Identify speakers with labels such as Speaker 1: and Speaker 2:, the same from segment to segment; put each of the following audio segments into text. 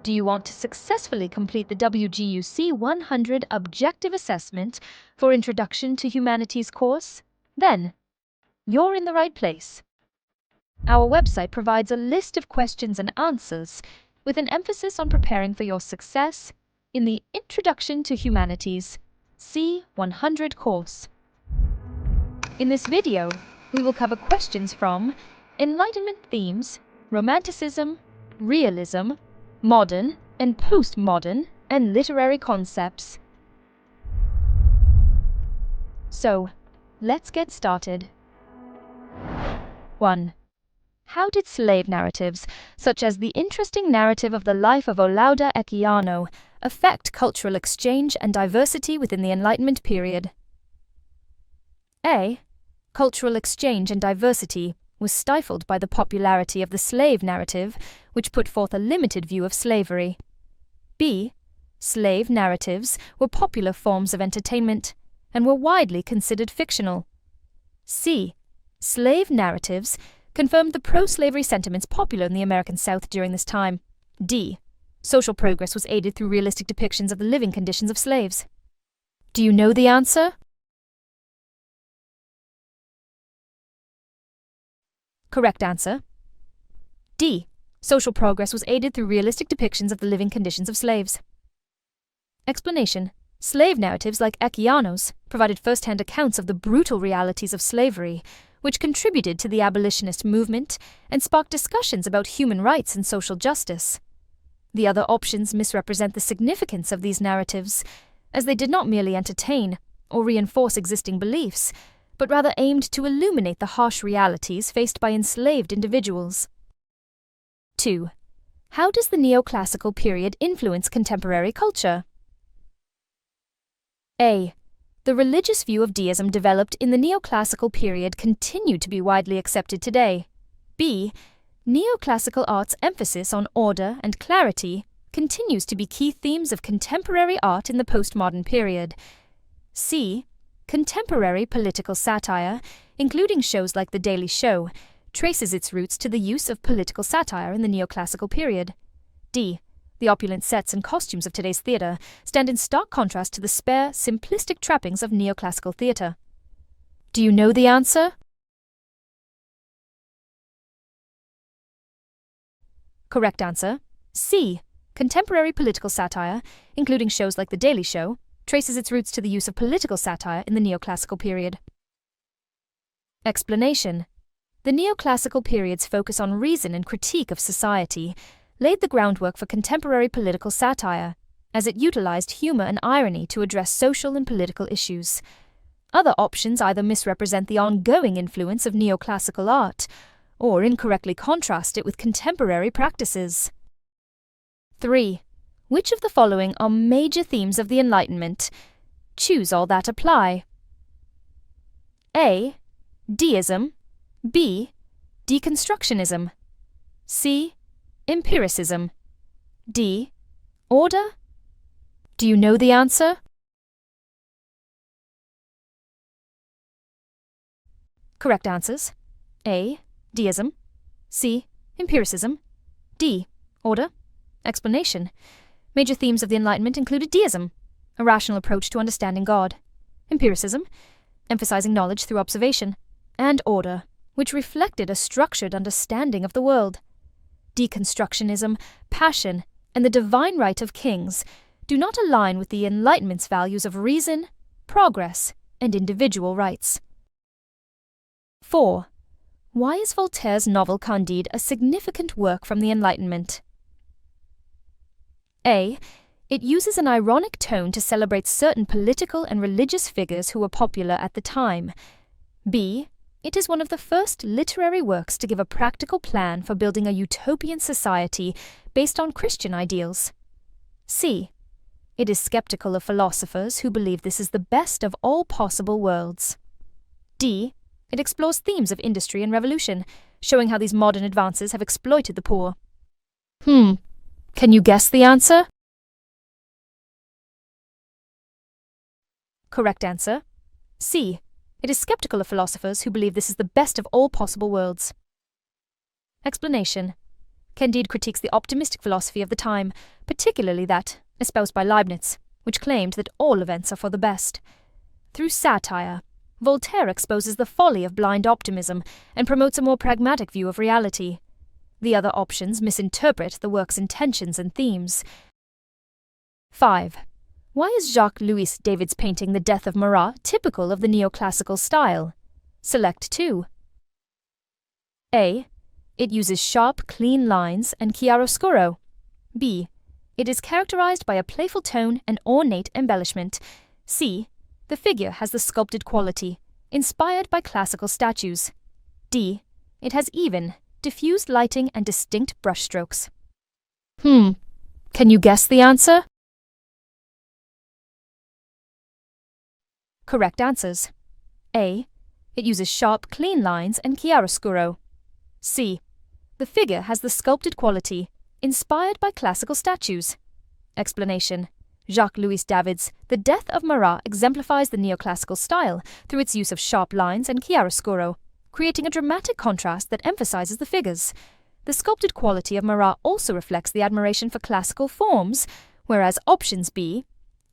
Speaker 1: Do you want to successfully complete the WGU C100 Objective Assessment for Introduction to Humanities course? Then, you're in the right place. Our website provides a list of questions and answers with an emphasis on preparing for your success in the Introduction to Humanities C100 course. In this video, we will cover questions from Enlightenment themes, Romanticism, Realism, Modern and Postmodern, and Literary concepts. So, let's get started. 1. How did slave narratives, such as the interesting narrative of the life of 𝗬𝗂𝗿𝗀𝗍𝗂, affect cultural exchange and diversity within the Enlightenment period? A. Cultural exchange and diversity was stifled by the popularity of the slave narrative, which put forth a limited view of slavery. B. Slave narratives were popular forms of entertainment and were widely considered fictional. C. Slave narratives confirmed the pro-slavery sentiments popular in the American South during this time. D. Social progress was aided through realistic depictions of the living conditions of slaves. Do you know the answer? Correct answer. D. Social progress was aided through realistic depictions of the living conditions of slaves. Explanation. Slave narratives like 𝗧𝗵𝗶𝗀𝗍𝗂 provided first-hand accounts of the brutal realities of slavery, which contributed to the abolitionist movement and sparked discussions about human rights and social justice. The other options misrepresent the significance of these narratives, as they did not merely entertain or reinforce existing beliefs, but rather aimed to illuminate the harsh realities faced by enslaved individuals. 2. How does the neoclassical period influence contemporary culture? A. The religious view of deism developed in the neoclassical period continued to be widely accepted today. B. Neoclassical art's emphasis on order and clarity continues to be key themes of contemporary art in the postmodern period. C. Contemporary political satire, including shows like The Daily Show, traces its roots to the use of political satire in the neoclassical period. D. The opulent sets and costumes of today's theatre stand in stark contrast to the spare, simplistic trappings of neoclassical theatre. Do you know the answer? Correct answer. C. Contemporary political satire, including shows like The Daily Show, traces its roots to the use of political satire in the neoclassical period. Explanation. The neoclassical period's focus on reason and critique of society laid the groundwork for contemporary political satire, as it utilized humor and irony to address social and political issues. Other options either misrepresent the ongoing influence of neoclassical art, or incorrectly contrast it with contemporary practices. 3. Which of the following are major themes of the Enlightenment? Choose all that apply. A. Deism. B. Deconstructionism. C. Empiricism. D. Order? Do you know the answer? Correct answers. A. Deism. C. Empiricism. D. Order. Explanation. Major themes of the Enlightenment included deism, a rational approach to understanding God; empiricism, emphasizing knowledge through observation; and order, which reflected a structured understanding of the world. Deconstructionism, passion, and the divine right of kings do not align with the Enlightenment's values of reason, progress, and individual rights. 4. Why is Voltaire's novel Candide a significant work from the Enlightenment? A. It uses an ironic tone to celebrate certain political and religious figures who were popular at the time. B. It is one of the first literary works to give a practical plan for building a utopian society based on Christian ideals. C. It is skeptical of philosophers who believe this is the best of all possible worlds. D. It explores themes of industry and revolution, showing how these modern advances have exploited the poor. Can you guess the answer? Correct answer. C. It is skeptical of philosophers who believe this is the best of all possible worlds. Explanation. Candide critiques the optimistic philosophy of the time, particularly that espoused by Leibniz, which claimed that all events are for the best. Through satire, Voltaire exposes the folly of blind optimism and promotes a more pragmatic view of reality. The other options misinterpret the work's intentions and themes. 5. Why is Jacques-Louis David's painting The Death of Marat typical of the neoclassical style? Select 2. A. It uses sharp, clean lines and chiaroscuro. B. It is characterized by a playful tone and ornate embellishment. C. The figure has the sculpted quality, inspired by classical statues. D. It has even, diffused lighting and distinct brushstrokes. Can you guess the answer? Correct answers. A. It uses sharp, clean lines and chiaroscuro. C. The figure has the sculpted quality, inspired by classical statues. Explanation. Jacques-Louis David's The Death of Marat exemplifies the neoclassical style through its use of sharp lines and chiaroscuro, creating a dramatic contrast that emphasizes the figures. The sculpted quality of Marat also reflects the admiration for classical forms, whereas options B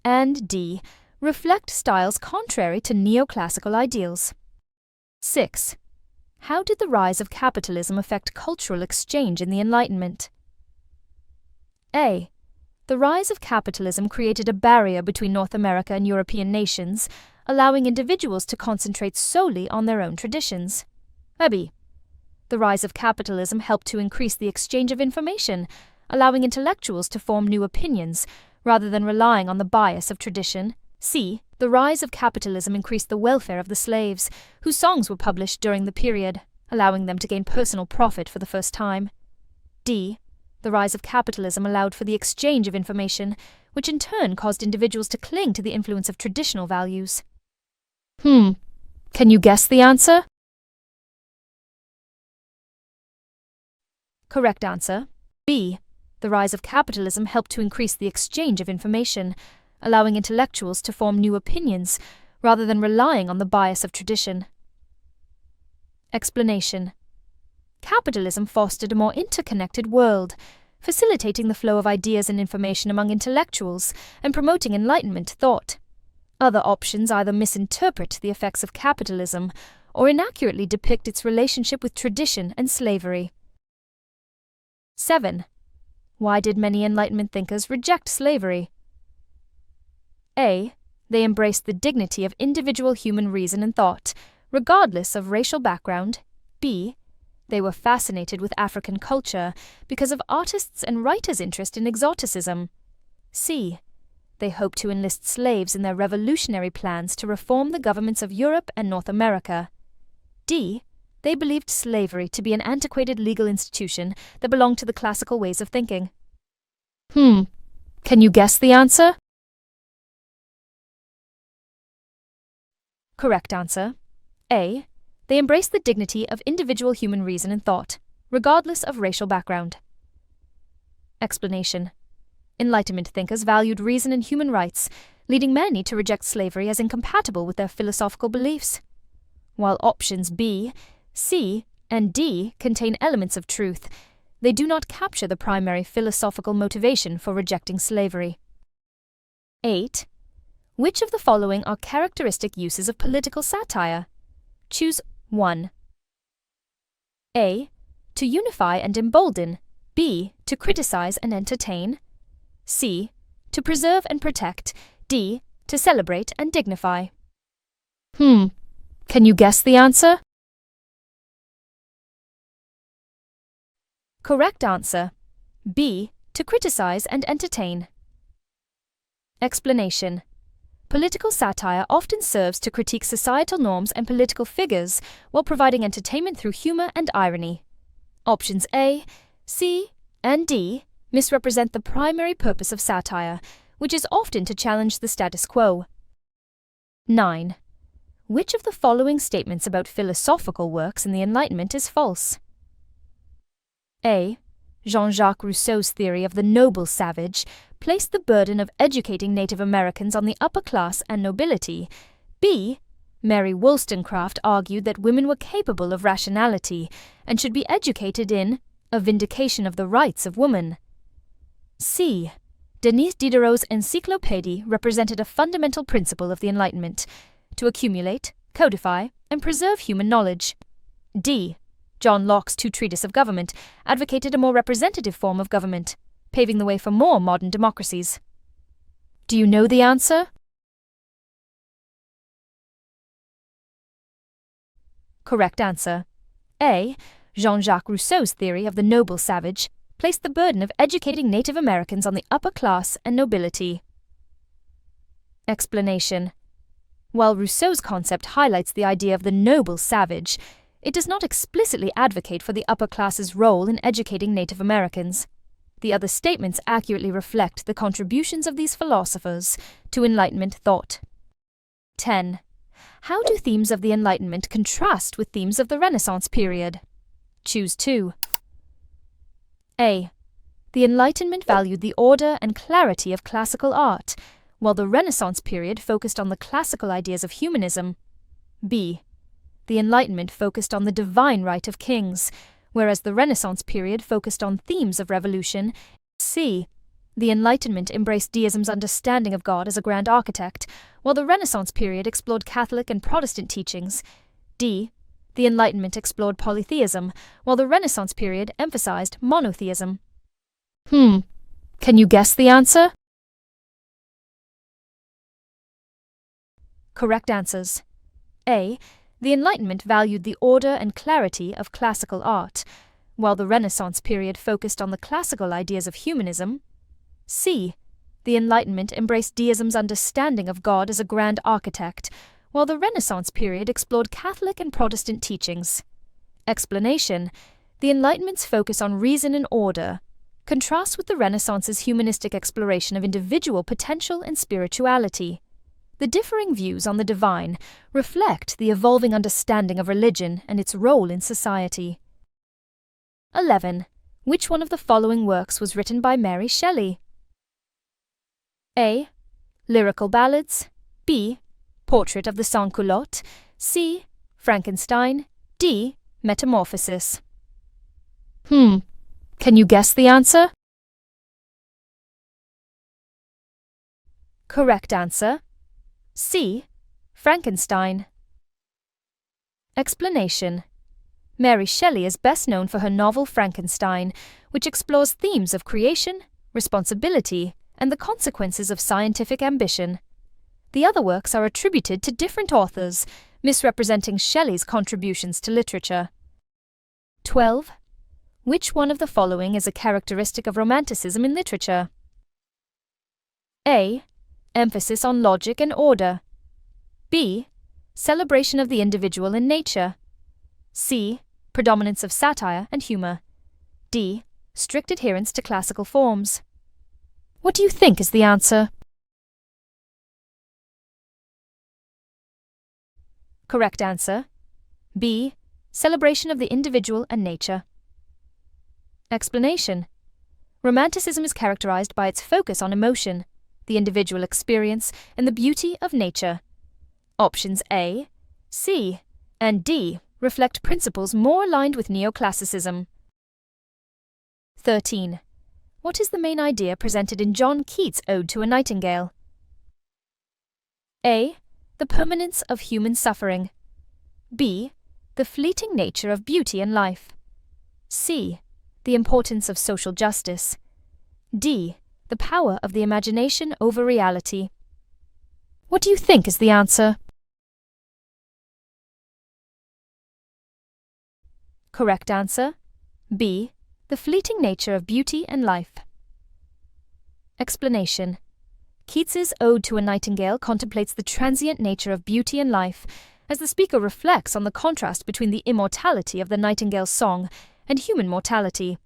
Speaker 1: and D reflect styles contrary to neoclassical ideals. 6. How did the rise of capitalism affect cultural exchange in the Enlightenment? A. The rise of capitalism created a barrier between North America and European nations, allowing individuals to concentrate solely on their own traditions. B. The rise of capitalism helped to increase the exchange of information, allowing intellectuals to form new opinions, rather than relying on the bias of tradition. C. The rise of capitalism increased the welfare of the slaves, whose songs were published during the period, allowing them to gain personal profit for the first time. D. The rise of capitalism allowed for the exchange of information, which in turn caused individuals to cling to the influence of traditional values. Can you guess the answer? Correct answer. B. The rise of capitalism helped to increase the exchange of information, allowing intellectuals to form new opinions, rather than relying on the bias of tradition. Explanation. Capitalism fostered a more interconnected world, facilitating the flow of ideas and information among intellectuals and promoting Enlightenment thought. Other options either misinterpret the effects of capitalism or inaccurately depict its relationship with tradition and slavery. 7. Why did many Enlightenment thinkers reject slavery? A. They embraced the dignity of individual human reason and thought, regardless of racial background. B. They were fascinated with African culture because of artists' and writers' interest in exoticism. C. They hoped to enlist slaves in their revolutionary plans to reform the governments of Europe and North America. D. They believed slavery to be an antiquated legal institution that belonged to the classical ways of thinking. Can you guess the answer? Correct answer. A. They embraced the dignity of individual human reason and thought, regardless of racial background. Explanation. Enlightenment thinkers valued reason and human rights, leading many to reject slavery as incompatible with their philosophical beliefs. While options B, C, and D contain elements of truth, they do not capture the primary philosophical motivation for rejecting slavery. 8. Which of the following are characteristic uses of political satire? Choose 1. A. To unify and embolden. B. To criticize and entertain. C. To preserve and protect. D. To celebrate and dignify. Can you guess the answer? Correct answer. B. To criticize and entertain. Explanation. Political satire often serves to critique societal norms and political figures while providing entertainment through humor and irony. Options A, C, and D misrepresent the primary purpose of satire, which is often to challenge the status quo. 9. Which of the following statements about philosophical works in the Enlightenment is false? A. Jean-Jacques Rousseau's theory of the noble savage placed the burden of educating Native Americans on the upper class and nobility. B. Mary Wollstonecraft argued that women were capable of rationality and should be educated in a vindication of the rights of woman. C. Denis Diderot's encyclopédie represented a fundamental principle of the Enlightenment, to accumulate, codify, and preserve human knowledge. D. John Locke's two treatises of government advocated a more representative form of government, paving the way for more modern democracies. Do you know the answer? Correct answer. A. Jean-Jacques Rousseau's theory of the noble savage placed the burden of educating Native Americans on the upper class and nobility. Explanation. While Rousseau's concept highlights the idea of the noble savage, it does not explicitly advocate for the upper class's role in educating Native Americans. The other statements accurately reflect the contributions of these philosophers to Enlightenment thought. 10. How do themes of the Enlightenment contrast with themes of the Renaissance period? Choose 2. A. The Enlightenment valued the order and clarity of classical art, while the Renaissance period focused on the classical ideas of humanism. B. The Enlightenment focused on the divine right of kings, whereas the Renaissance period focused on themes of revolution. C. The Enlightenment embraced deism's understanding of God as a grand architect, while the Renaissance period explored Catholic and Protestant teachings. D. The Enlightenment explored polytheism, while the Renaissance period emphasized monotheism. Can you guess the answer? Correct answers. A. The Enlightenment valued the order and clarity of classical art, while the Renaissance period focused on the classical ideas of humanism. C. The Enlightenment embraced deism's understanding of God as a grand architect, while the Renaissance period explored Catholic and Protestant teachings. Explanation. The Enlightenment's focus on reason and order contrasts with the Renaissance's humanistic exploration of individual potential and spirituality. The differing views on the divine reflect the evolving understanding of religion and its role in society. 11. Which one of the following works was written by Mary Shelley? A. Lyrical Ballads. B. Portrait of the Sans-Culotte. C. Frankenstein. D. Metamorphosis. Can you guess the answer? Correct answer. C. Frankenstein. Explanation. Mary Shelley is best known for her novel Frankenstein, which explores themes of creation, responsibility, and the consequences of scientific ambition. The other works are attributed to different authors, misrepresenting Shelley's contributions to literature. 12. Which one of the following is a characteristic of Romanticism in literature? A. Emphasis on logic and order. B. Celebration of the individual in nature. C. Predominance of satire and humor. D. Strict adherence to classical forms. What do you think is the answer? Correct answer. B. Celebration of the individual and nature. Explanation. Romanticism is characterized by its focus on emotion, the individual experience, and the beauty of nature. Options A, C, and D reflect principles more aligned with neoclassicism. 13. What is the main idea presented in John Keats' Ode to a Nightingale? A. The permanence of human suffering. B. The fleeting nature of beauty and life. C. The importance of social justice. D. The power of the imagination over reality. What do you think is the answer? Correct answer. B. The fleeting nature of beauty and life. Explanation. Keats's Ode to a Nightingale contemplates the transient nature of beauty and life, as the speaker reflects on the contrast between the immortality of the nightingale's song and human mortality.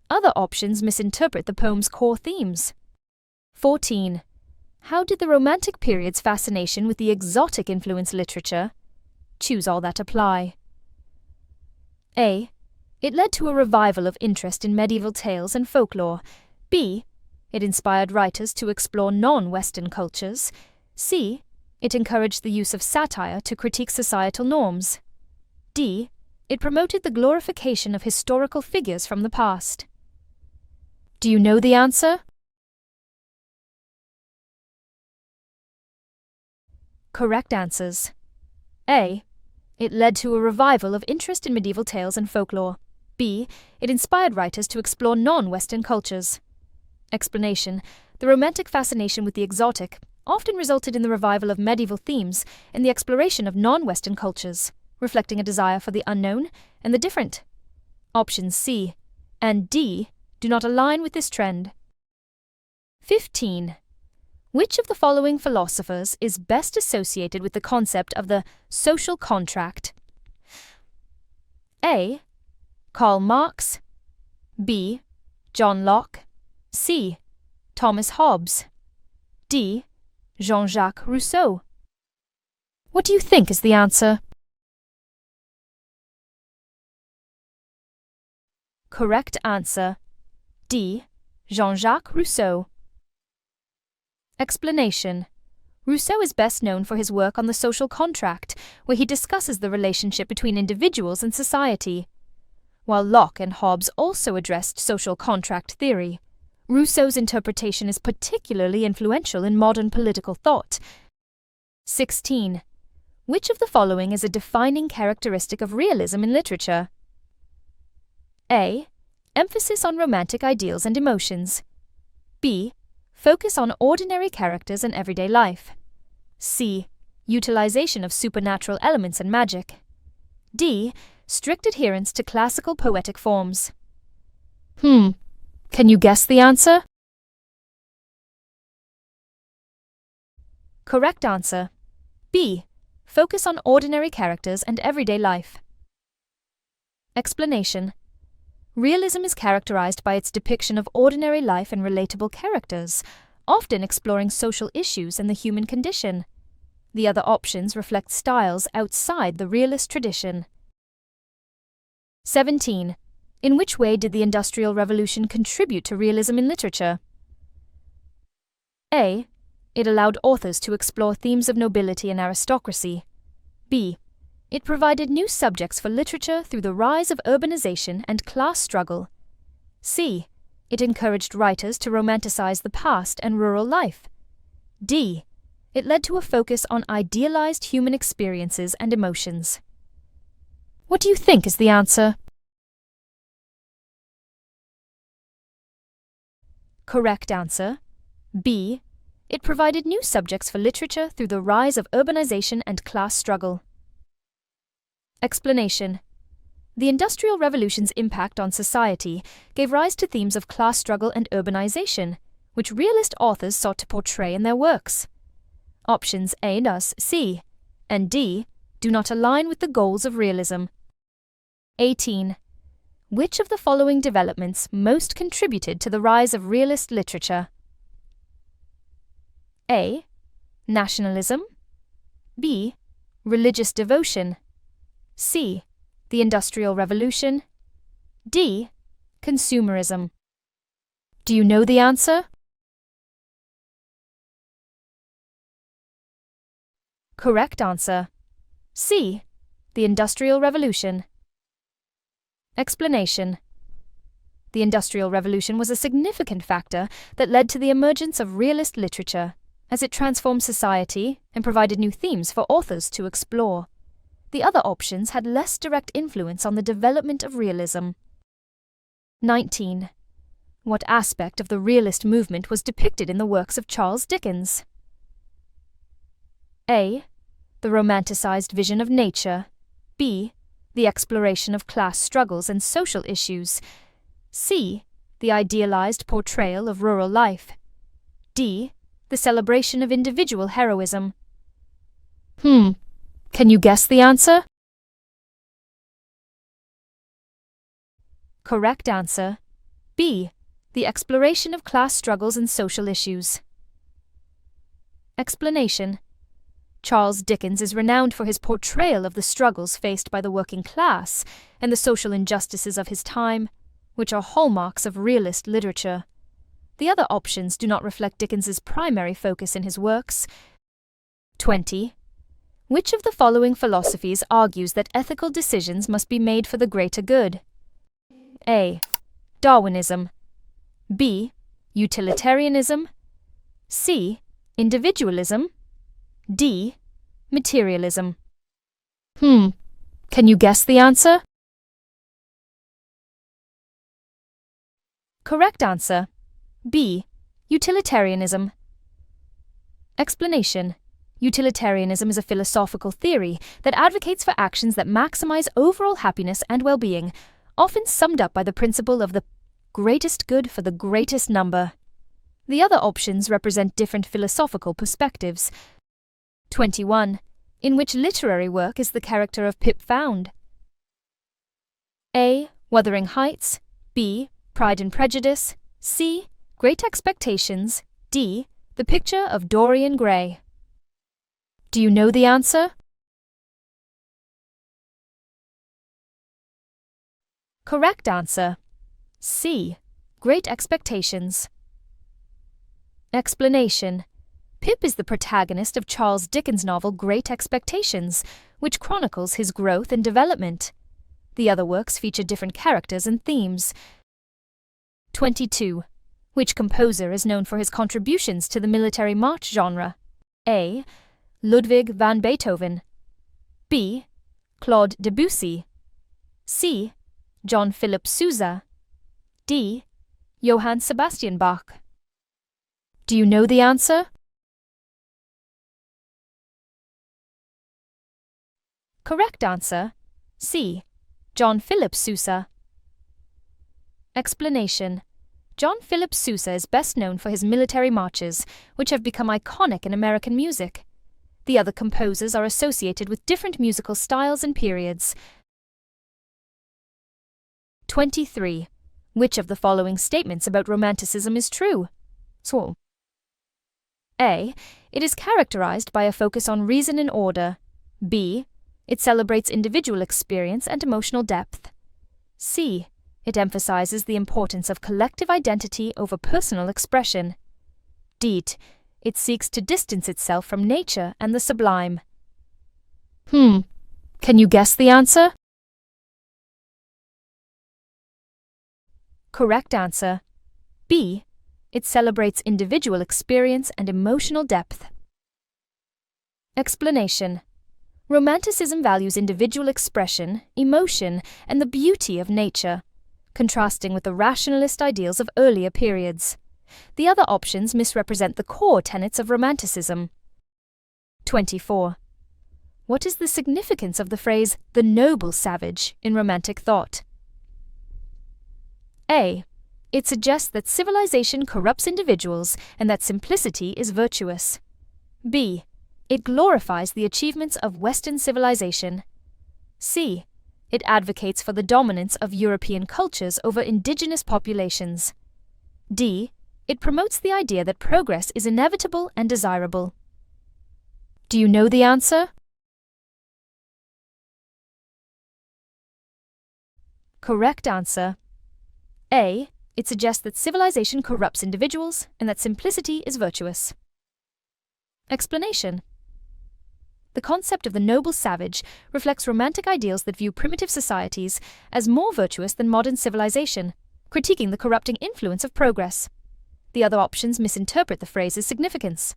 Speaker 1: Other options misinterpret the poem's core themes. 14. How did the Romantic period's fascination with the exotic influence literature? Choose all that apply. A. It led to a revival of interest in medieval tales and folklore. B. It inspired writers to explore non-Western cultures. C. It encouraged the use of satire to critique societal norms. D. It promoted the glorification of historical figures from the past. Do you know the answer? Correct answers. A. It led to a revival of interest in medieval tales and folklore. B. It inspired writers to explore non-Western cultures. Explanation. The Romantic fascination with the exotic often resulted in the revival of medieval themes and the exploration of non-Western cultures, reflecting a desire for the unknown and the different. Options C and D do not align with this trend. 15. Which of the following philosophers is best associated with the concept of the social contract? A. Karl Marx. B. John Locke. C. Thomas Hobbes. D. Jean-Jacques Rousseau. What do you think is the answer? Correct answer. D. Jean-Jacques Rousseau. Explanation. Rousseau is best known for his work on the social contract, where he discusses the relationship between individuals and society. While Locke and Hobbes also addressed social contract theory, Rousseau's interpretation is particularly influential in modern political thought. 16. Which of the following is a defining characteristic of realism in literature? A. Emphasis on romantic ideals and emotions. B. Focus on ordinary characters and everyday life. C. Utilization of supernatural elements and magic. D. Strict adherence to classical poetic forms. Can you guess the answer? Correct answer. B. Focus on ordinary characters and everyday life. Explanation. Realism is characterized by its depiction of ordinary life and relatable characters, often exploring social issues and the human condition. The other options reflect styles outside the realist tradition. 17. In which way did the Industrial Revolution contribute to realism in literature? A. It allowed authors to explore themes of nobility and aristocracy. B. It provided new subjects for literature through the rise of urbanization and class struggle. C. It encouraged writers to romanticize the past and rural life. D. It led to a focus on idealized human experiences and emotions. What do you think is the answer? Correct answer. B. It provided new subjects for literature through the rise of urbanization and class struggle. Explanation. The Industrial Revolution's impact on society gave rise to themes of class struggle and urbanization, which realist authors sought to portray in their works. Options A, thus C, and D do not align with the goals of realism. 18. Which of the following developments most contributed to the rise of realist literature? A. Nationalism. B. Religious devotion. C. The Industrial Revolution. D. Consumerism. Do you know the answer? Correct answer. C. The Industrial Revolution. Explanation. The Industrial Revolution was a significant factor that led to the emergence of realist literature, as it transformed society and provided new themes for authors to explore. The other options had less direct influence on the development of realism. 19. What aspect of the realist movement was depicted in the works of Charles Dickens? A. The romanticized vision of nature. B. The exploration of class struggles and social issues. C. The idealized portrayal of rural life. D. The celebration of individual heroism. Can you guess the answer? Correct answer. B. The exploration of class struggles and social issues. Explanation. Charles Dickens is renowned for his portrayal of the struggles faced by the working class and the social injustices of his time, which are hallmarks of realist literature. The other options do not reflect Dickens's primary focus in his works. 20. Which of the following philosophies argues that ethical decisions must be made for the greater good? A. Darwinism. B. Utilitarianism. C. Individualism. D. Materialism. Can you guess the answer? Correct answer. B. Utilitarianism. Explanation. Utilitarianism is a philosophical theory that advocates for actions that maximize overall happiness and well-being, often summed up by the principle of the greatest good for the greatest number. The other options represent different philosophical perspectives. 21. In which literary work is the character of Pip found? A. Wuthering Heights. B. Pride and Prejudice. C. Great Expectations. D. The Picture of Dorian Gray. Do you know the answer? Correct answer. C. Great Expectations. Explanation. Pip is the protagonist of Charles Dickens' novel Great Expectations, which chronicles his growth and development. The other works feature different characters and themes. 22. Which composer is known for his contributions to the military march genre? A. Ludwig van Beethoven. B. Claude Debussy. C. John Philip Sousa. D. Johann Sebastian Bach. Do you know the answer? Correct answer. C. John Philip Sousa. Explanation. John Philip Sousa is best known for his military marches, which have become iconic in American music. The other composers are associated with different musical styles and periods. 23. Which of the following statements about Romanticism is true? A. It is characterized by a focus on reason and order. B. It celebrates individual experience and emotional depth. C. It emphasizes the importance of collective identity over personal expression. D. It seeks to distance itself from nature and the sublime. Can you guess the answer? Correct answer. B. It celebrates individual experience and emotional depth. Explanation. Romanticism values individual expression, emotion, and the beauty of nature, contrasting with the rationalist ideals of earlier periods. The other options misrepresent the core tenets of Romanticism. 24. What is the significance of the phrase, the noble savage, in Romantic thought? A. It suggests that civilization corrupts individuals and that simplicity is virtuous. B. It glorifies the achievements of Western civilization. C. It advocates for the dominance of European cultures over indigenous populations. D. It promotes the idea that progress is inevitable and desirable. Do you know the answer? Correct answer. A. It suggests that civilization corrupts individuals and that simplicity is virtuous. Explanation. The concept of the noble savage reflects Romantic ideals that view primitive societies as more virtuous than modern civilization, critiquing the corrupting influence of progress. The other options misinterpret the phrase's significance.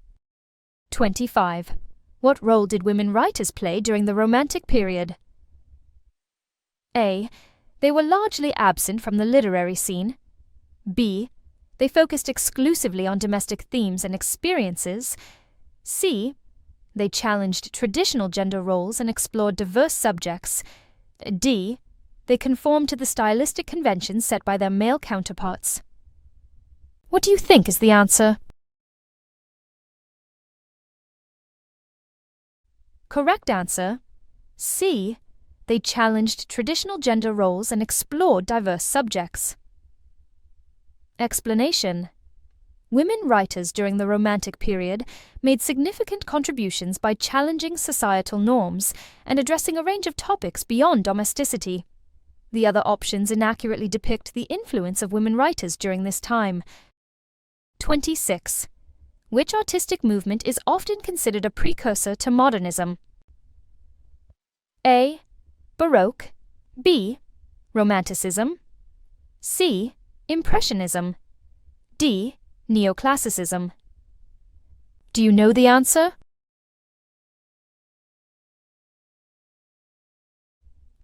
Speaker 1: 25. What role did women writers play during the Romantic period? A. They were largely absent from the literary scene. B. They focused exclusively on domestic themes and experiences. C. They challenged traditional gender roles and explored diverse subjects. D. They conformed to the stylistic conventions set by their male counterparts. What do you think is the answer? Correct answer. C. They challenged traditional gender roles and explored diverse subjects. Explanation. Women writers during the Romantic period made significant contributions by challenging societal norms and addressing a range of topics beyond domesticity. The other options inaccurately depict the influence of women writers during this time. 26. Which artistic movement is often considered a precursor to modernism? A. Baroque, B. Romanticism, C. Impressionism, D. Neoclassicism. Do you know the answer?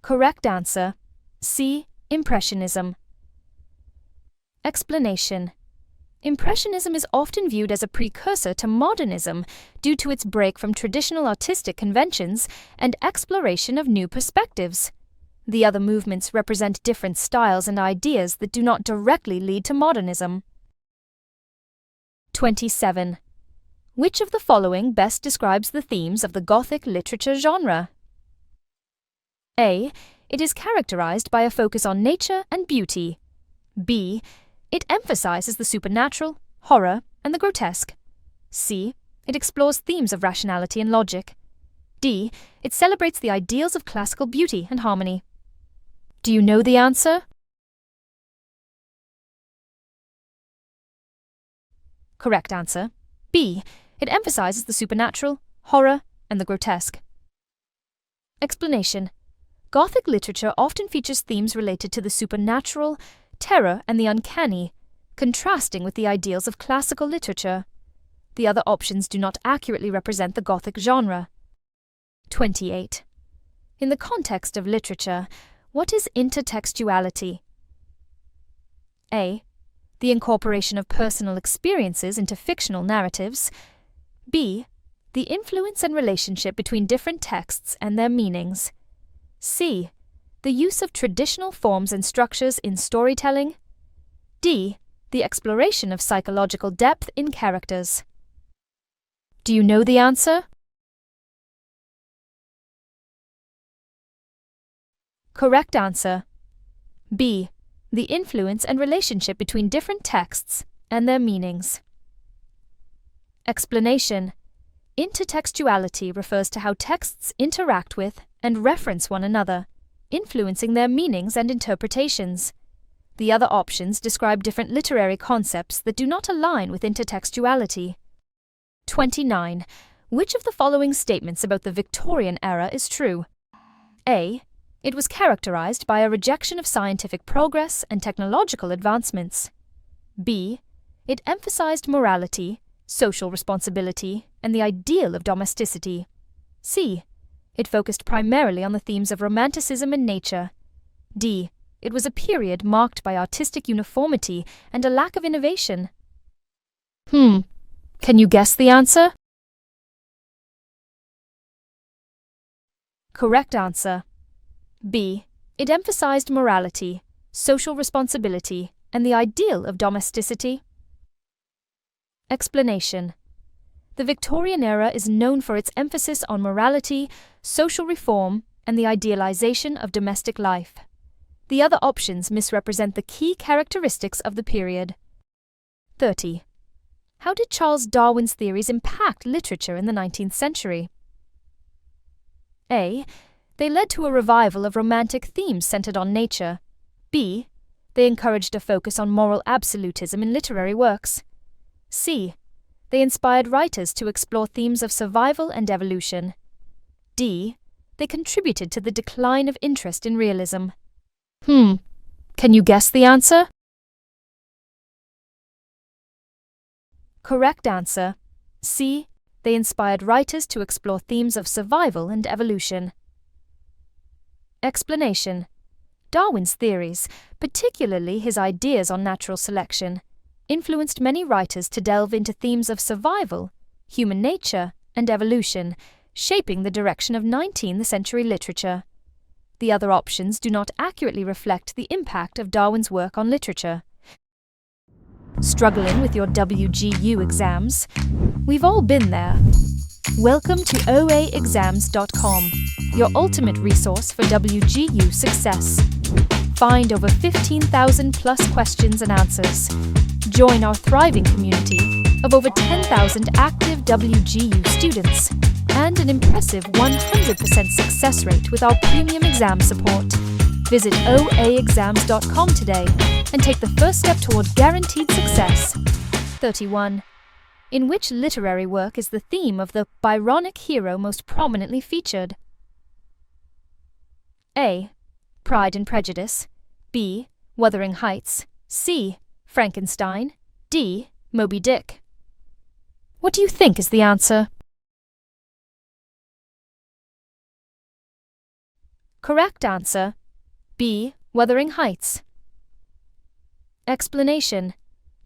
Speaker 1: Correct answer, C. Impressionism. Explanation. Impressionism is often viewed as a precursor to modernism due to its break from traditional artistic conventions and exploration of new perspectives. The other movements represent different styles and ideas that do not directly lead to modernism. 27. Which of the following best describes the themes of the Gothic literature genre? A. It is characterized by a focus on nature and beauty. B. It emphasizes the supernatural, horror, and the grotesque. C. It explores themes of rationality and logic. D. It celebrates the ideals of classical beauty and harmony. Do you know the answer? Correct answer, B. It emphasizes the supernatural, horror, and the grotesque. Explanation. Gothic literature often features themes related to the supernatural, terror, and the uncanny, contrasting with the ideals of classical literature. The other options do not accurately represent the Gothic genre. 28. In the context of literature, what is intertextuality? A. The incorporation of personal experiences into fictional narratives. B. The influence and relationship between different texts and their meanings. C. The use of traditional forms and structures in storytelling. D. The exploration of psychological depth in characters. Do you know the answer? Correct answer, B. The influence and relationship between different texts and their meanings. Explanation. Intertextuality refers to how texts interact with and reference one another, influencing their meanings and interpretations. The other options describe different literary concepts that do not align with intertextuality. 29. Which of the following statements about the Victorian era is true? A. It was characterized by a rejection of scientific progress and technological advancements. B. It emphasized morality, social responsibility, and the ideal of domesticity. C. It focused primarily on the themes of romanticism and nature. D. It was a period marked by artistic uniformity and a lack of innovation. Can you guess the answer? Correct answer, B. It emphasized morality, social responsibility, and the ideal of domesticity. Explanation. The Victorian era is known for its emphasis on morality, social reform, and the idealization of domestic life. The other options misrepresent the key characteristics of the period. 30. How did Charles Darwin's theories impact literature in the 19th century? A. They led to a revival of romantic themes centered on nature. B. They encouraged a focus on moral absolutism in literary works. C. They inspired writers to explore themes of survival and evolution. D. They contributed to the decline of interest in realism. Can you guess the answer? Correct answer, C. They inspired writers to explore themes of survival and evolution. Explanation. Darwin's theories, particularly his ideas on natural selection, influenced many writers to delve into themes of survival, human nature, and evolution, shaping the direction of 19th century literature. The other options do not accurately reflect the impact of Darwin's work on literature. Struggling with your WGU exams? We've all been there. Welcome to OAExams.com, your ultimate resource for WGU success. Find over 15,000 plus questions and answers. Join our thriving community of over 10,000 active WGU students and an impressive 100% success rate with our premium exam support. Visit OAExams.com today and take the first step toward guaranteed success. 31. In which literary work is the theme of the Byronic hero most prominently featured? A. Pride and Prejudice, B. Wuthering Heights, C. Frankenstein, D. Moby Dick. What do you think is the answer? Correct answer, B. Wuthering Heights. Explanation.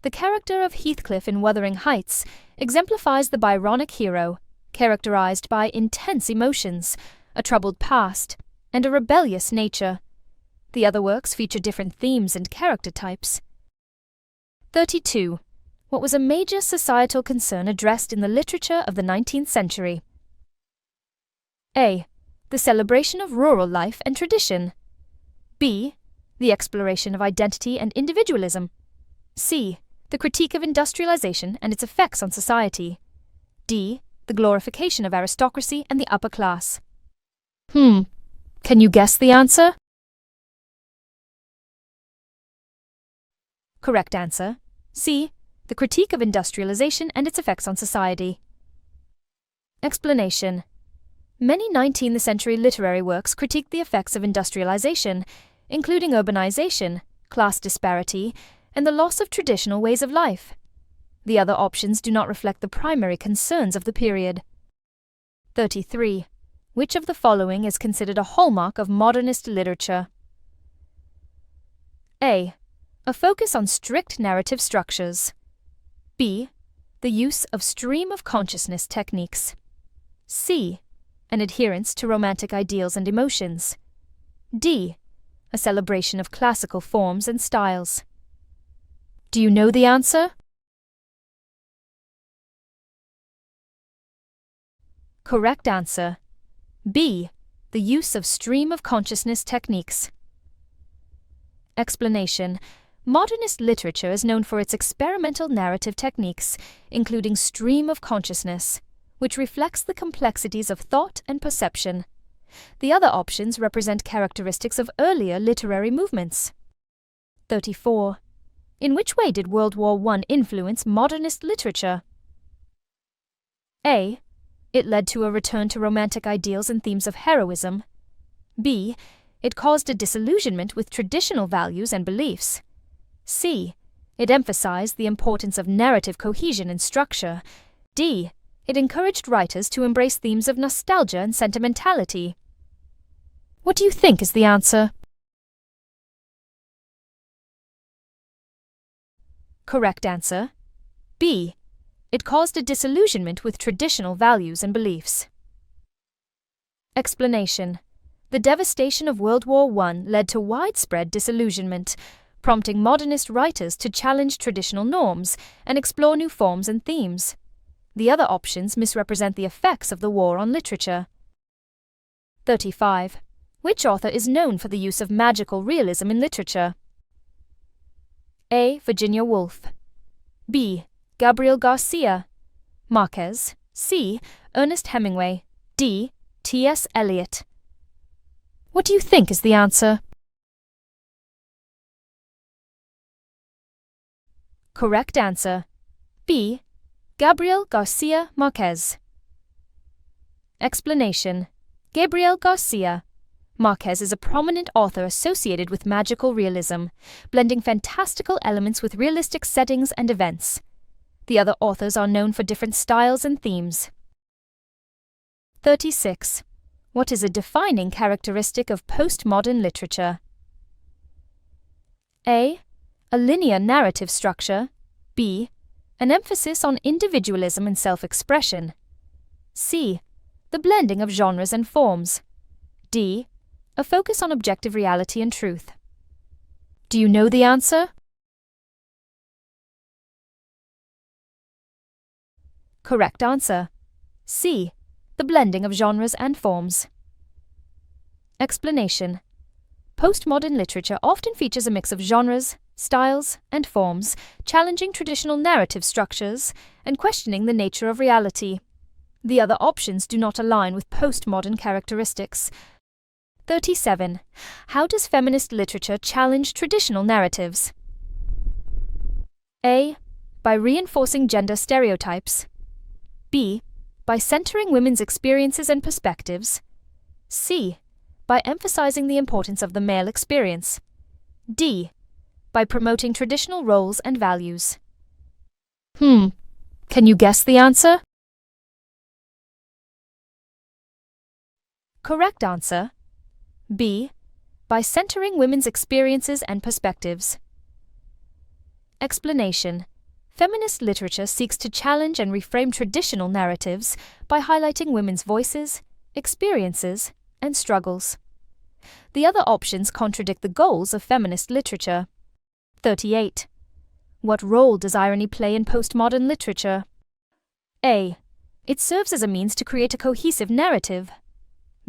Speaker 1: The character of Heathcliff in Wuthering Heights exemplifies the Byronic hero, characterized by intense emotions, a troubled past, and a rebellious nature. The other works feature different themes and character types. 32. What was a major societal concern addressed in the literature of the 19th century? A. The celebration of rural life and tradition. B. The exploration of identity and individualism. C. The critique of industrialization and its effects on society. D. The glorification of aristocracy and the upper class. Can you guess the answer? Correct answer, C. The critique of industrialization and its effects on society. Explanation. Many 19th century literary works critique the effects of industrialization, including urbanization, class disparity, and the loss of traditional ways of life. The other options do not reflect the primary concerns of the period. 33. Which of the following is considered a hallmark of modernist literature? A. A focus on strict narrative structures. B. The use of stream of consciousness techniques. C. An adherence to romantic ideals and emotions. D. A celebration of classical forms and styles. Do you know the answer? Correct answer, B. The use of stream of consciousness techniques. Explanation. Modernist literature is known for its experimental narrative techniques, including stream of consciousness, which reflects the complexities of thought and perception. The other options represent characteristics of earlier literary movements. 34. In which way did World War I influence modernist literature? A. It led to a return to romantic ideals and themes of heroism. B. It caused a disillusionment with traditional values and beliefs. C. It emphasized the importance of narrative cohesion and structure. D. It encouraged writers to embrace themes of nostalgia and sentimentality. What do you think is the answer? Correct answer, B. It caused a disillusionment with traditional values and beliefs. Explanation. The devastation of World War I led to widespread disillusionment, prompting modernist writers to challenge traditional norms and explore new forms and themes. The other options misrepresent the effects of the war on literature. 35. Which author is known for the use of magical realism in literature? A. Virginia Woolf. B. Gabriel Garcia Marquez. C. Ernest Hemingway. D. T.S. Eliot. What do you think is the answer? Correct answer, B. Gabriel Garcia Marquez. Explanation. Gabriel Garcia Marquez is a prominent author associated with magical realism, blending fantastical elements with realistic settings and events. The other authors are known for different styles and themes. 36. What is a defining characteristic of postmodern literature? A. A linear narrative structure. B. An emphasis on individualism and self-expression. C. The blending of genres and forms. D. A focus on objective reality and truth. Do you know the answer? Correct answer, C. The blending of genres and forms. Explanation. Postmodern literature often features a mix of genres, styles, and forms, challenging traditional narrative structures and questioning the nature of reality. The other options do not align with postmodern characteristics. 37. How does feminist literature challenge traditional narratives? A. By reinforcing gender stereotypes. B. By centering women's experiences and perspectives. C. by emphasizing the importance of the male experience. D. By promoting traditional roles and values. Can you guess the answer? Correct answer. B. By centering women's experiences and perspectives. Explanation. Feminist literature seeks to challenge and reframe traditional narratives by highlighting women's voices, experiences, and struggles. The other options contradict the goals of feminist literature. 38. What role does irony play in postmodern literature? A. It serves as a means to create a cohesive narrative.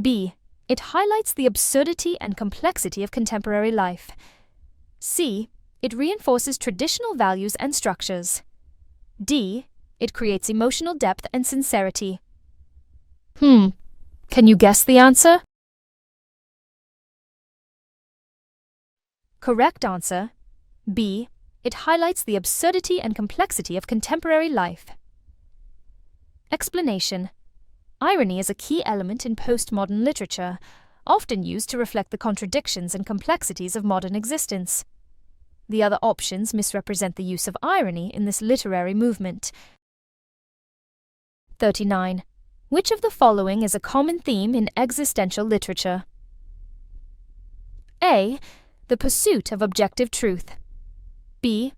Speaker 1: B. It highlights the absurdity and complexity of contemporary life. C. It reinforces traditional values and structures. D. It creates emotional depth and sincerity. Can you guess the answer? Correct answer. B. It highlights the absurdity and complexity of contemporary life. Explanation. Irony is a key element in postmodern literature, often used to reflect the contradictions and complexities of modern existence. The other options misrepresent the use of irony in this literary movement. 39. Which of the following is a common theme in existential literature? A. The pursuit of objective truth. B.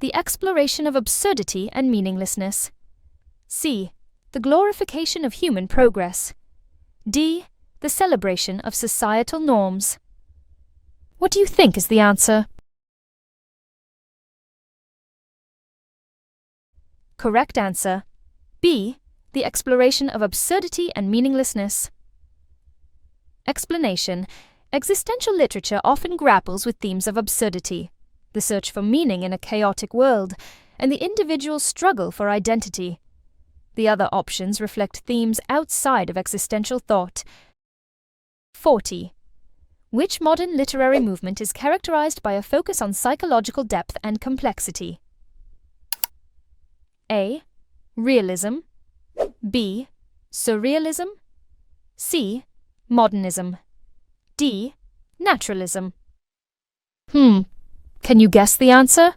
Speaker 1: The exploration of absurdity and meaninglessness. C. The glorification of human progress. D. The celebration of societal norms. What do you think is the answer? Correct answer. B. The exploration of absurdity and meaninglessness. Explanation. Existential literature often grapples with themes of absurdity, the search for meaning in a chaotic world, and the individual's struggle for identity. The other options reflect themes outside of existential thought. 40. Which modern literary movement is characterized by a focus on psychological depth and complexity? A. Realism. B. Surrealism. C. Modernism. D. Naturalism. Can you guess the answer?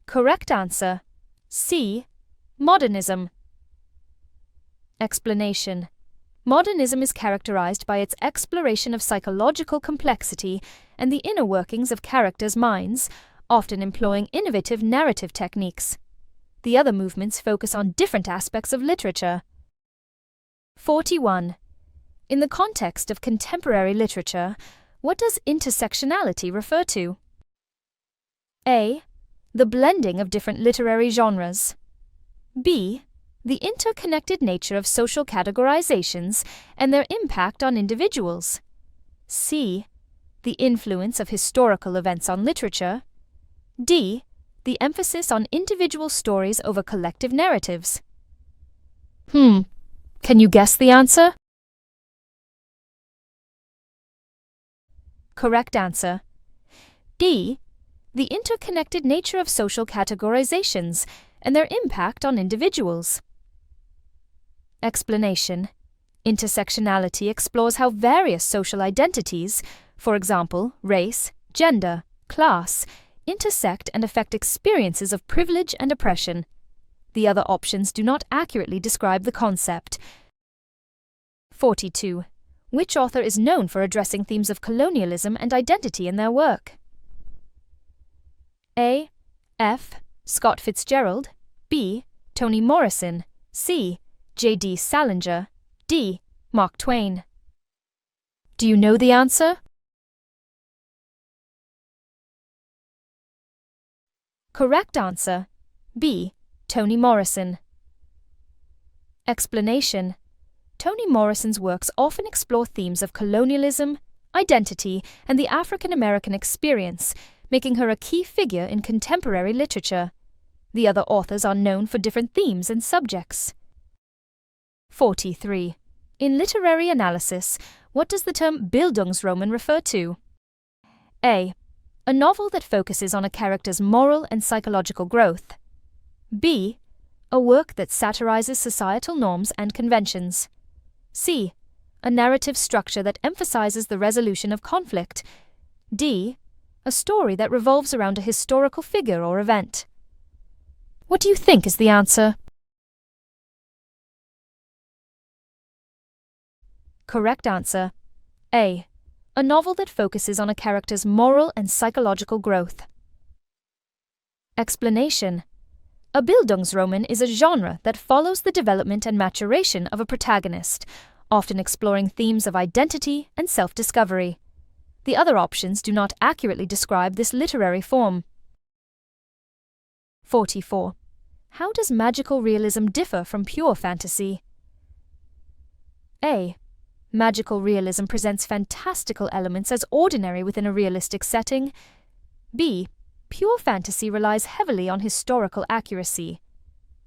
Speaker 1: Correct answer. C. Modernism. Explanation. Modernism is characterized by its exploration of psychological complexity and the inner workings of characters' minds, often employing innovative narrative techniques. The other movements focus on different aspects of literature. 41. In the context of contemporary literature, what does intersectionality refer to? A. The blending of different literary genres. B. The interconnected nature of social categorizations and their impact on individuals. C. The influence of historical events on literature. D. The emphasis on individual stories over collective narratives. Can you guess the answer? Correct answer. D. The interconnected nature of social categorizations and their impact on individuals. Explanation. Intersectionality explores how various social identities, for example, race, gender, class, intersect and affect experiences of privilege and oppression. The other options do not accurately describe the concept. 42. Which author is known for addressing themes of colonialism and identity in their work? A. F. Scott Fitzgerald. B. Toni Morrison. C. J.D. Salinger. D. Mark Twain. Do you know the answer? Correct answer. B. Toni Morrison. Explanation. Toni Morrison's works often explore themes of colonialism, identity, and the African American experience, making her a key figure in contemporary literature. The other authors are known for different themes and subjects. 43. In literary analysis, what does the term Bildungsroman refer to? A. A novel that focuses on a character's moral and psychological growth. B. A work that satirizes societal norms and conventions. C. A narrative structure that emphasizes the resolution of conflict. D. A story that revolves around a historical figure or event. What do you think is the answer? Correct answer. A. A novel that focuses on a character's moral and psychological growth. Explanation. A Bildungsroman is a genre that follows the development and maturation of a protagonist, often exploring themes of identity and self-discovery. The other options do not accurately describe this literary form. 44. How does magical realism differ from pure fantasy? A. Magical realism presents fantastical elements as ordinary within a realistic setting. B. Pure fantasy relies heavily on historical accuracy.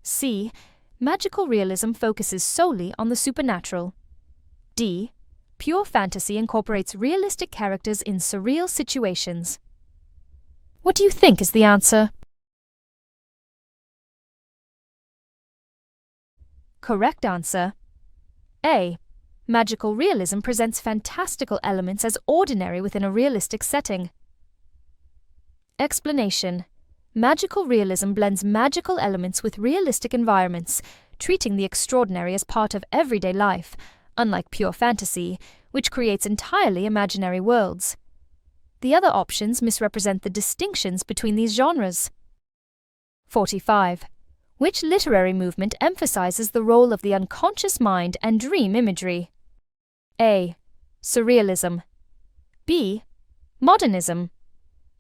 Speaker 1: C. Magical realism focuses solely on the supernatural. D. Pure fantasy incorporates realistic characters in surreal situations. What do you think is the answer? Correct answer. A. Magical realism presents fantastical elements as ordinary within a realistic setting. Explanation. Magical realism blends magical elements with realistic environments, treating the extraordinary as part of everyday life, unlike pure fantasy, which creates entirely imaginary worlds. The other options misrepresent the distinctions between these genres. 45. Which literary movement emphasizes the role of the unconscious mind and dream imagery? A. Surrealism. B. Modernism.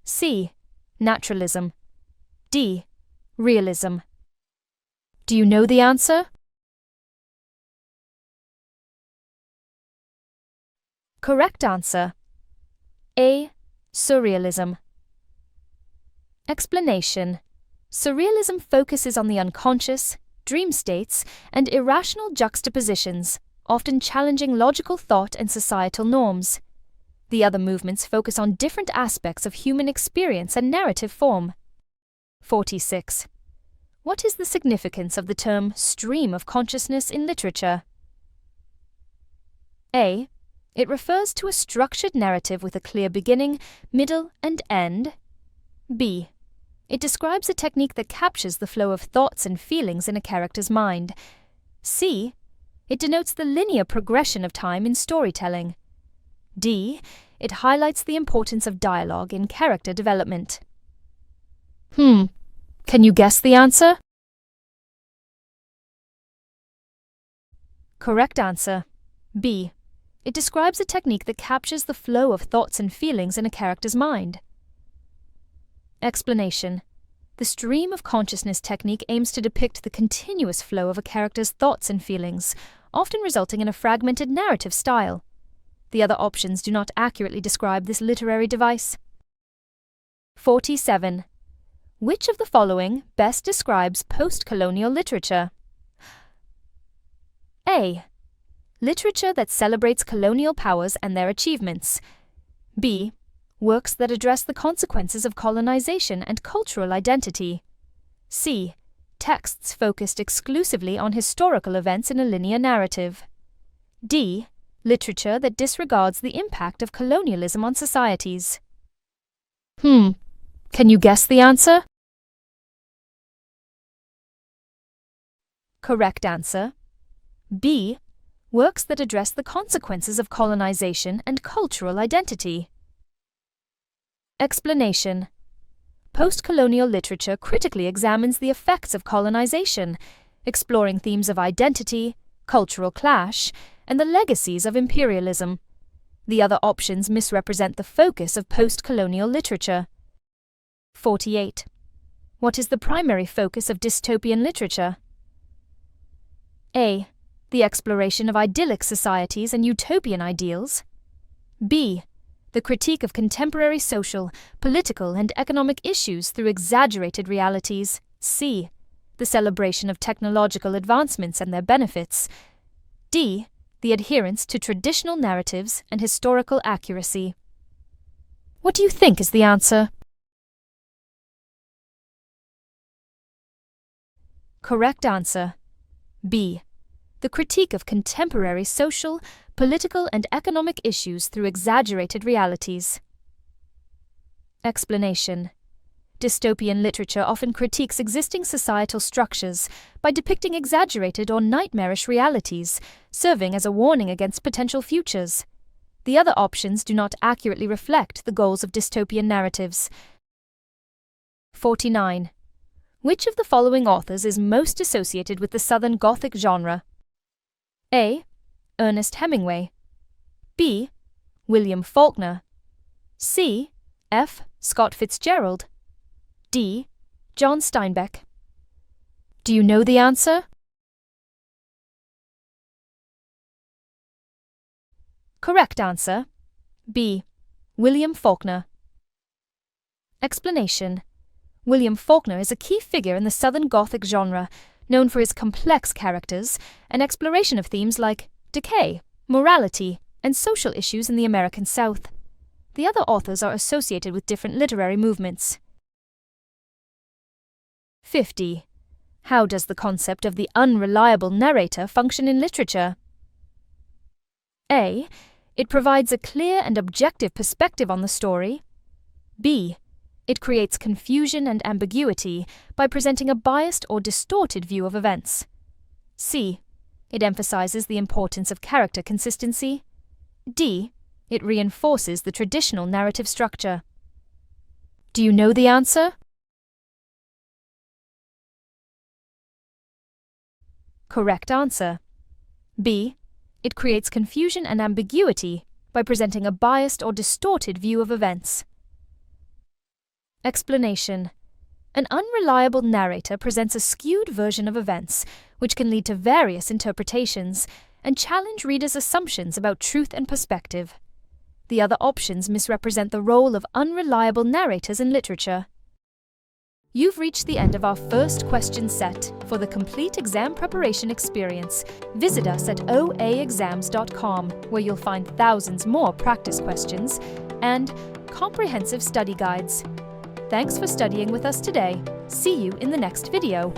Speaker 1: C. Naturalism. D. Realism. Do you know the answer? Correct answer. A. Surrealism. Explanation. Surrealism focuses on the unconscious, dream states, and irrational juxtapositions, often challenging logical thought and societal norms. The other movements focus on different aspects of human experience and narrative form. 46. What is the significance of the term stream of consciousness in literature? A. It refers to a structured narrative with a clear beginning, middle, and end. B. It describes a technique that captures the flow of thoughts and feelings in a character's mind. C. It denotes the linear progression of time in storytelling. D. It highlights the importance of dialogue in character development. Can you guess the answer? Correct answer. B. It describes a technique that captures the flow of thoughts and feelings in a character's mind. Explanation. The stream of consciousness technique aims to depict the continuous flow of a character's thoughts and feelings, often resulting in a fragmented narrative style. The other options do not accurately describe this literary device. 47. Which of the following best describes post-colonial literature? A. Literature that celebrates colonial powers and their achievements. B. Works that address the consequences of colonization and cultural identity. C. Texts focused exclusively on historical events in a linear narrative. D. Literature that disregards the impact of colonialism on societies. Can you guess the answer? Correct answer. B. Works that address the consequences of colonization and cultural identity. Explanation. Post-colonial literature critically examines the effects of colonization, exploring themes of identity, cultural clash, and the legacies of imperialism. The other options misrepresent the focus of post-colonial literature. 48. What is the primary focus of dystopian literature? A. The exploration of idyllic societies and utopian ideals. B. The critique of contemporary social, political, and economic issues through exaggerated realities. C. The celebration of technological advancements and their benefits. D. The adherence to traditional narratives and historical accuracy. What do you think is the answer? Correct answer. B. the critique of contemporary social, political, and economic issues through exaggerated realities. Explanation. Dystopian literature often critiques existing societal structures by depicting exaggerated or nightmarish realities, serving as a warning against potential futures. The other options do not accurately reflect the goals of dystopian narratives. 49. Which of the following authors is most associated with the Southern Gothic genre? A. Ernest Hemingway. B. William Faulkner. C. F. Scott Fitzgerald. D. John Steinbeck. Do you know the answer? Correct answer. B. William Faulkner. Explanation. William Faulkner is a key figure in the Southern Gothic genre, known for his complex characters and exploration of themes like decay, morality, and social issues in the American South. The other authors are associated with different literary movements. 50. How does the concept of the unreliable narrator function in literature? A. It provides a clear and objective perspective on the story. B. It creates confusion and ambiguity by presenting a biased or distorted view of events. C. It emphasizes the importance of character consistency. D. It reinforces the traditional narrative structure. Do you know the answer? Correct answer. B. It creates confusion and ambiguity by presenting a biased or distorted view of events. Explanation. An unreliable narrator presents a skewed version of events, which can lead to various interpretations and challenge readers' assumptions about truth and perspective. The other options misrepresent the role of unreliable narrators in literature. You've reached the end of our first question set. For the complete exam preparation experience, visit us at OAExams.com, where you'll find thousands more practice questions and comprehensive study guides. Thanks for studying with us today. See you in the next video.